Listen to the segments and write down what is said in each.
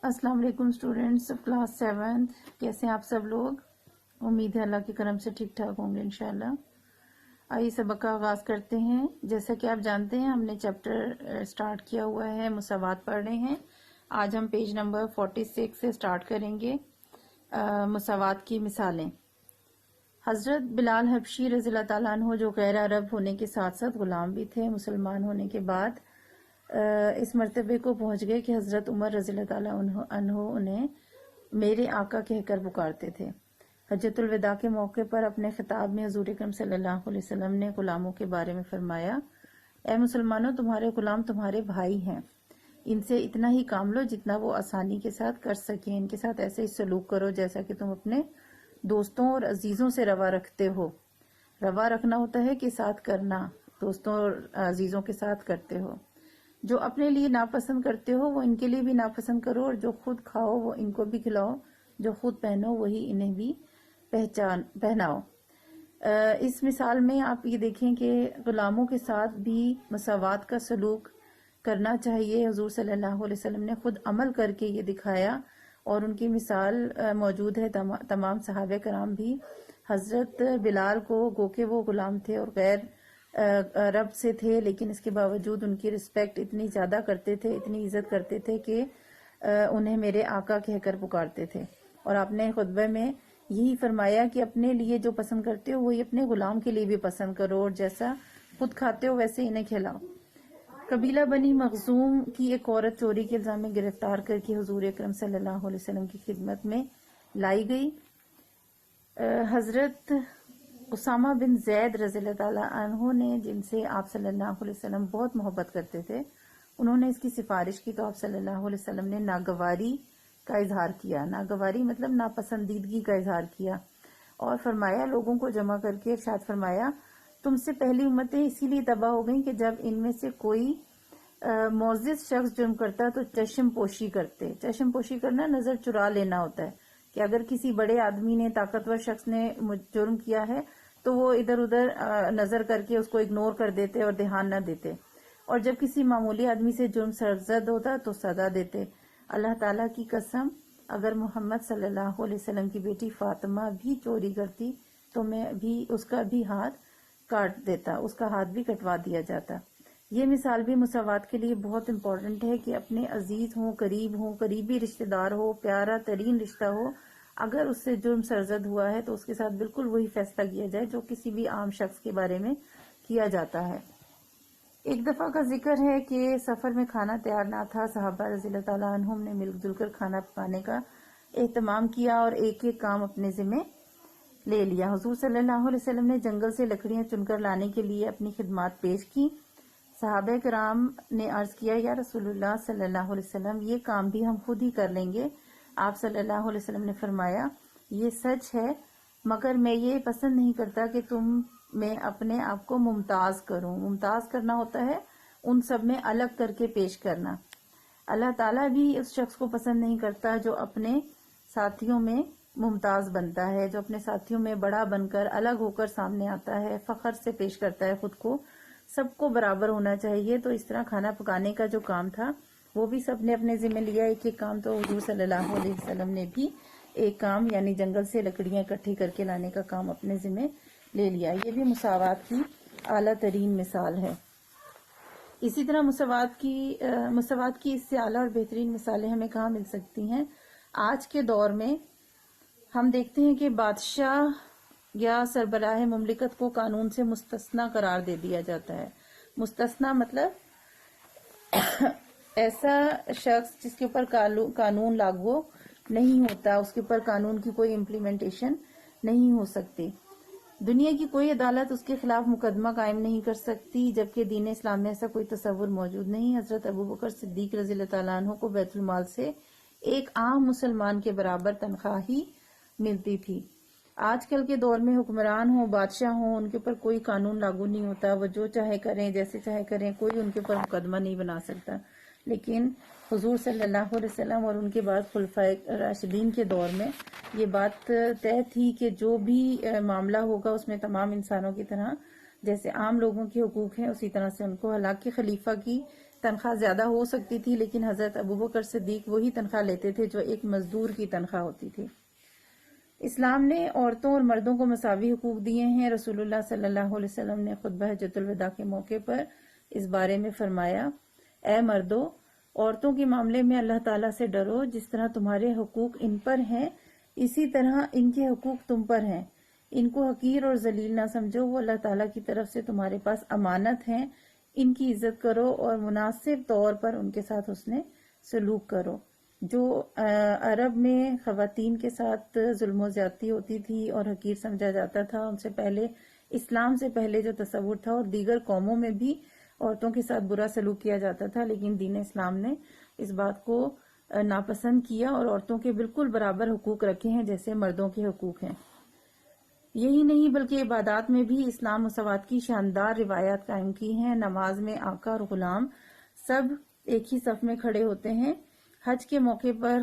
السلام علیکم students class 7 کیسے ہیں آپ سب لوگ؟ امید ہے اللہ کے کرم سے ٹھیک ٹھاک ہوں گے انشاءاللہ۔ آئیے سبق کا آغاز کرتے ہیں۔ جیسا کہ آپ جانتے ہیں ہم نے چیپٹر سٹارٹ کیا ہوا ہے، مساوات پڑھ رہے ہیں۔ آج ہم پیج نمبر 46 سے سٹارٹ کریں گے، مساوات کی مثالیں۔ حضرت بلال حبشی رضی اللہ تعالیٰ عنہ جو غیر عرب ہونے کے ساتھ ساتھ غلام بھی تھے، مسلمان ہونے کے بعد اس مرتبے کو پہنچ گئے کہ حضرت عمر رضی اللہ تعالیٰ عنہ انہیں میرے آقا کہہ کر پکارتے تھے۔ حجۃ الوداع کے موقع پر اپنے خطاب میں حضور اکرم صلی اللہ علیہ وسلم نے غلاموں کے بارے میں فرمایا، اے مسلمانوں، تمہارے غلام تمہارے بھائی ہیں، ان سے اتنا ہی کام لو جتنا وہ آسانی کے ساتھ کر سکیں، ان کے ساتھ ایسے ہی سلوک کرو جیسا کہ تم اپنے دوستوں اور عزیزوں سے روا رکھتے ہو۔ روا رکھنا ہوتا ہے کہ ساتھ کرنا، دوستوں اور عزیزوں کے ساتھ کرتے ہو۔ جو اپنے لیے ناپسند کرتے ہو وہ ان کے لیے بھی ناپسند کرو، اور جو خود کھاؤ وہ ان کو بھی کھلاؤ، جو خود پہنو وہی انہیں بھی پہناؤ۔ اس مثال میں آپ یہ دیکھیں کہ غلاموں کے ساتھ بھی مساوات کا سلوک کرنا چاہیے۔ حضور صلی اللہ علیہ وسلم نے خود عمل کر کے یہ دکھایا، اور ان کی مثال موجود ہے تمام صحابہ کرام بھی۔ حضرت بلال کو گو کہ وہ غلام تھے اور غیر عرب سے تھے، لیکن اس کے باوجود ان کی رسپیکٹ اتنی زیادہ کرتے تھے، اتنی عزت کرتے تھے کہ انہیں میرے آقا کہہ کر پکارتے تھے۔ اور آپ نے خطبے میں یہی فرمایا کہ اپنے لیے جو پسند کرتے ہو وہی اپنے غلام کے لیے بھی پسند کرو، اور جیسا خود کھاتے ہو ویسے انہیں کھلاؤ۔ قبیلہ بنی مخزوم کی ایک عورت چوری کے الزام میں گرفتار کر کے حضور اکرم صلی اللہ علیہ وسلم کی خدمت میں لائی گئی۔ حضرت اسامہ بن زید رضی اللہ تعالیٰ عنہ نے، جن سے آپ صلی اللہ علیہ وسلم بہت محبت کرتے تھے، انہوں نے اس کی سفارش کی تو آپ صلی اللہ علیہ وسلم نے ناگواری کا اظہار کیا۔ ناگواری مطلب ناپسندیدگی کا اظہار کیا، اور فرمایا، لوگوں کو جمع کر کے ارشاد فرمایا، تم سے پہلی امتیں اسی لیے تباہ ہو گئیں کہ جب ان میں سے کوئی معزز شخص جرم کرتا تو چشم پوشی کرتے۔ چشم پوشی کرنا نظر چرا لینا ہوتا ہے، کہ اگر کسی بڑے آدمی نے، طاقتور شخص نے جرم کیا ہے تو وہ ادھر ادھر نظر کر کے اس کو اگنور کر دیتے اور دھیان نہ دیتے، اور جب کسی معمولی آدمی سے جرم سرزد ہوتا تو سزا دیتے۔ اللہ تعالیٰ کی قسم، اگر محمد صلی اللہ علیہ وسلم کی بیٹی فاطمہ بھی چوری کرتی تو میں بھی اس کا بھی ہاتھ کاٹ دیتا، اس کا ہاتھ بھی کٹوا دیا جاتا۔ یہ مثال بھی مساوات کے لیے بہت امپورٹنٹ ہے کہ اپنے عزیز ہوں، قریبی رشتہ دار ہو، پیارا ترین رشتہ ہو، اگر اس سے جرم سرزد ہوا ہے تو اس کے ساتھ بالکل وہی فیصلہ کیا جائے جو کسی بھی عام شخص کے بارے میں کیا جاتا ہے۔ ایک دفعہ کا ذکر ہے کہ سفر میں کھانا تیار نہ تھا، صحابہ رضی اللہ تعالیٰ عنہم نے مل جل کر کھانا پکانے کا اہتمام کیا اور ایک ایک کام اپنے ذمہ لے لیا۔ حضور صلی اللہ علیہ وسلم نے جنگل سے لکڑیاں چن کر لانے کے لیے اپنی خدمات پیش کی۔ صحابہ کرام نے عرض کیا، یا رسول اللہ صلی اللہ علیہ وسلم، یہ کام بھی ہم خود ہی کر لیں گے۔ آپ صلی اللہ علیہ وسلم نے فرمایا، یہ سچ ہے، مگر میں یہ پسند نہیں کرتا کہ میں اپنے آپ کو ممتاز کروں۔ ممتاز کرنا ہوتا ہے ان سب میں الگ کر کے پیش کرنا۔ اللہ تعالیٰ بھی اس شخص کو پسند نہیں کرتا جو اپنے ساتھیوں میں ممتاز بنتا ہے، جو اپنے ساتھیوں میں بڑا بن کر الگ ہو کر سامنے آتا ہے، فخر سے پیش کرتا ہے خود کو۔ سب کو برابر ہونا چاہیے۔ تو اس طرح کھانا پکانے کا جو کام تھا وہ بھی سب نے اپنے ذمہ لیا، ایک ایک کام۔ تو حضور صلی اللہ علیہ وسلم نے بھی ایک کام، یعنی جنگل سے لکڑیاں اکٹھی کر کے لانے کا کام اپنے ذمہ لے لیا۔ یہ بھی مساوات کی اعلیٰ ترین مثال ہے۔ اسی طرح مساوات کی اس سے اعلیٰ اور بہترین مثالیں ہمیں کہاں مل سکتی ہیں؟ آج کے دور میں ہم دیکھتے ہیں کہ بادشاہ یا سربراہ مملکت کو قانون سے مستثنا قرار دے دیا جاتا ہے۔ مستثنا مطلب ایسا شخص جس کے اوپر قانون لاگو نہیں ہوتا، اس کے اوپر قانون کی کوئی امپلیمنٹیشن نہیں ہو سکتی۔ دنیا کی کوئی عدالت اس کے خلاف مقدمہ قائم نہیں کر سکتی، جبکہ دین اسلام میں ایسا کوئی تصور موجود نہیں۔ حضرت ابوبکر صدیق رضی اللہ تعالیٰ عنہ کو بیت المال سے ایک عام مسلمان کے برابر تنخواہ ہی ملتی تھی۔ آج کل کے دور میں حکمران ہوں، بادشاہ ہوں، ان کے اوپر کوئی قانون لاگو نہیں ہوتا، وہ جو چاہے کریں، جیسے چاہے کریں، کوئی ان کے اوپر مقدمہ نہیں بنا سکتا۔ لیکن حضور صلی اللہ علیہ وسلم اور ان کے بعد خلفائے راشدین کے دور میں یہ بات طے تھی کہ جو بھی معاملہ ہوگا اس میں تمام انسانوں کی طرح جیسے عام لوگوں کے حقوق ہیں اسی طرح سے ان کو، حالانکہ خلیفہ کی تنخواہ زیادہ ہو سکتی تھی، لیکن حضرت ابوبکر صدیق وہی تنخواہ لیتے تھے جو ایک مزدور کی تنخواہ ہوتی تھی۔ اسلام نے عورتوں اور مردوں کو مساوی حقوق دیے ہیں۔ رسول اللہ صلی اللہ علیہ وسلم نے خطبہ حجۃ الوداع کے موقع پر اس بارے میں فرمایا، اے مردو، عورتوں کے معاملے میں اللہ تعالیٰ سے ڈرو، جس طرح تمہارے حقوق ان پر ہیں اسی طرح ان کے حقوق تم پر ہیں۔ ان کو حقیر اور ذلیل نہ سمجھو، وہ اللہ تعالیٰ کی طرف سے تمہارے پاس امانت ہیں۔ ان کی عزت کرو اور مناسب طور پر ان کے ساتھ حسن سلوک کرو۔ جو عرب میں خواتین کے ساتھ ظلم و زیادتی ہوتی تھی اور حقیر سمجھا جاتا تھا، ان سے پہلے، اسلام سے پہلے جو تصور تھا، اور دیگر قوموں میں بھی عورتوں کے ساتھ برا سلوک کیا جاتا تھا، لیکن دین اسلام نے اس بات کو ناپسند کیا اور عورتوں کے بالکل برابر حقوق رکھے ہیں جیسے مردوں کے حقوق ہیں۔ یہی نہیں بلکہ عبادات میں بھی اسلام مساوات کی شاندار روایات قائم کی ہیں۔ نماز میں آقا اور غلام سب ایک ہی صف میں کھڑے ہوتے ہیں۔ حج کے موقع پر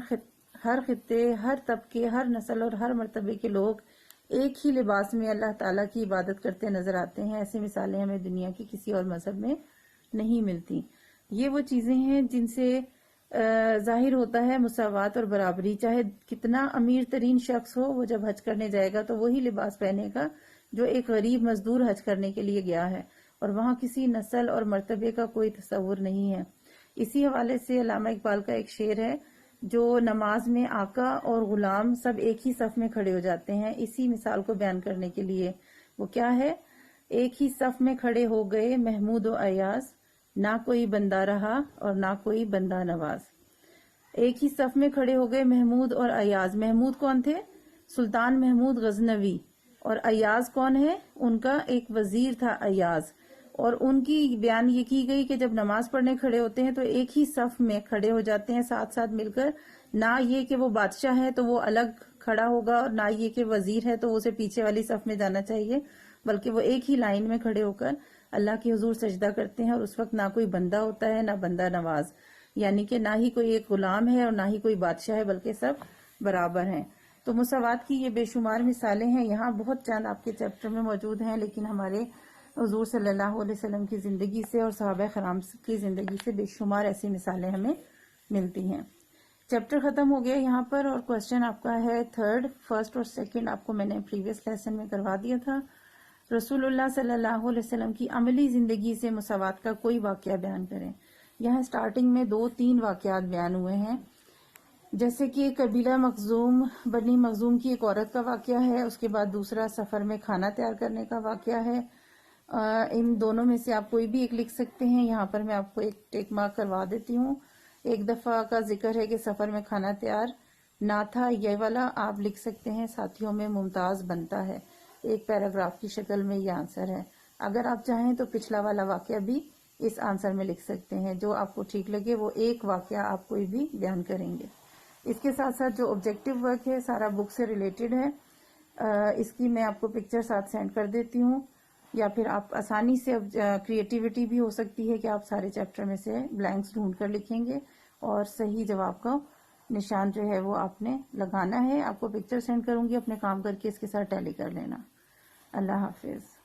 ہر خطے، ہر طبقے، ہر نسل اور ہر مرتبے کے لوگ ایک ہی لباس میں اللہ تعالیٰ کی عبادت کرتے نظر آتے ہیں۔ ایسی مثالیں ہمیں دنیا کی کسی اور مذہب میں نہیں ملتی۔ یہ وہ چیزیں ہیں جن سے ظاہر ہوتا ہے مساوات اور برابری۔ چاہے کتنا امیر ترین شخص ہو، وہ جب حج کرنے جائے گا تو وہی لباس پہنے گا جو ایک غریب مزدور حج کرنے کے لیے گیا ہے، اور وہاں کسی نسل اور مرتبے کا کوئی تصور نہیں ہے۔ اسی حوالے سے علامہ اقبال کا ایک شعر ہے، جو نماز میں آقا اور غلام سب ایک ہی صف میں کھڑے ہو جاتے ہیں، اسی مثال کو بیان کرنے کے لیے۔ وہ کیا ہے؟ ایک ہی صف میں کھڑے ہو گئے محمود و ایاز، نہ کوئی بندہ رہا اور نہ کوئی بندہ نواز۔ ایک ہی صف میں کھڑے ہو گئے محمود اور ایاز۔ محمود کون تھے؟ سلطان محمود غزنوی۔ اور ایاز کون ہے؟ ان کا ایک وزیر تھا ایاز۔ اور ان کی بیان یہ کی گئی کہ جب نماز پڑھنے کھڑے ہوتے ہیں تو ایک ہی صف میں کھڑے ہو جاتے ہیں ساتھ ساتھ مل کر، نہ یہ کہ وہ بادشاہ ہے تو وہ الگ کھڑا ہوگا، اور نہ یہ کہ وزیر ہے تو اسے پیچھے والی صف میں جانا چاہیے، بلکہ وہ ایک ہی لائن میں کھڑے ہو کر اللہ کے حضور سجدہ کرتے ہیں۔ اور اس وقت نہ کوئی بندہ ہوتا ہے نہ بندہ نواز، یعنی کہ نہ ہی کوئی ایک غلام ہے اور نہ ہی کوئی بادشاہ ہے، بلکہ سب برابر ہیں۔ تو مساوات کی یہ بے شمار مثالیں ہیں، یہاں بہت چند آپ کے چیپٹر میں موجود ہیں، لیکن ہمارے حضور صلی اللہ علیہ وسلم کی زندگی سے اور صحابہ کرام کی زندگی سے بے شمار ایسی مثالیں ہمیں ملتی ہیں۔ چیپٹر ختم ہو گیا یہاں پر، اور کوشچن آپ کا ہے تھرڈ، فرسٹ اور سیکنڈ آپ کو میں نے پریویس لیسن میں کروا دیا تھا۔ رسول اللہ صلی اللہ علیہ وسلم کی عملی زندگی سے مساوات کا کوئی واقعہ بیان کریں۔ یہاں سٹارٹنگ میں 2-3 واقعات بیان ہوئے ہیں، جیسے کہ قبیلہ مخزوم، بنی مخزوم کی ایک عورت کا واقعہ ہے، اس کے بعد دوسرا سفر میں کھانا تیار کرنے کا واقعہ ہے۔ ان دونوں میں سے آپ کوئی بھی ایک لکھ سکتے ہیں، یہاں پر میں آپ کو ایک ٹیک مارک کروا دیتی ہوں۔ ایک دفعہ کا ذکر ہے کہ سفر میں کھانا تیار نہ تھا، یہ والا آپ لکھ سکتے ہیں، ساتھیوں میں ممتاز بنتا ہے، ایک پیراگراف کی شکل میں یہ آنسر ہے۔ اگر آپ چاہیں تو پچھلا والا واقعہ بھی اس آنسر میں لکھ سکتے ہیں، جو آپ کو ٹھیک لگے وہ ایک واقعہ آپ کوئی بھی بیان کریں گے۔ اس کے ساتھ ساتھ جو آبجیکٹیو ورک ہے سارا بک سے ریلیٹڈ ہے، اس کی میں آپ کو پکچر ساتھ سینڈ کر دیتی ہوں، یا پھر آپ آسانی سے، کریٹیوٹی بھی ہو سکتی ہے کہ آپ سارے چیپٹر میں سے بلینکس ڈھونڈ کر لکھیں گے اور صحیح جواب کا نشان جو ہے وہ آپ نے لگانا ہے۔ آپ کو پکچر سینڈ کروں گی، اپنے کام کر کے اس کے ساتھ ٹیلی کر لینا۔ اللہ حافظ۔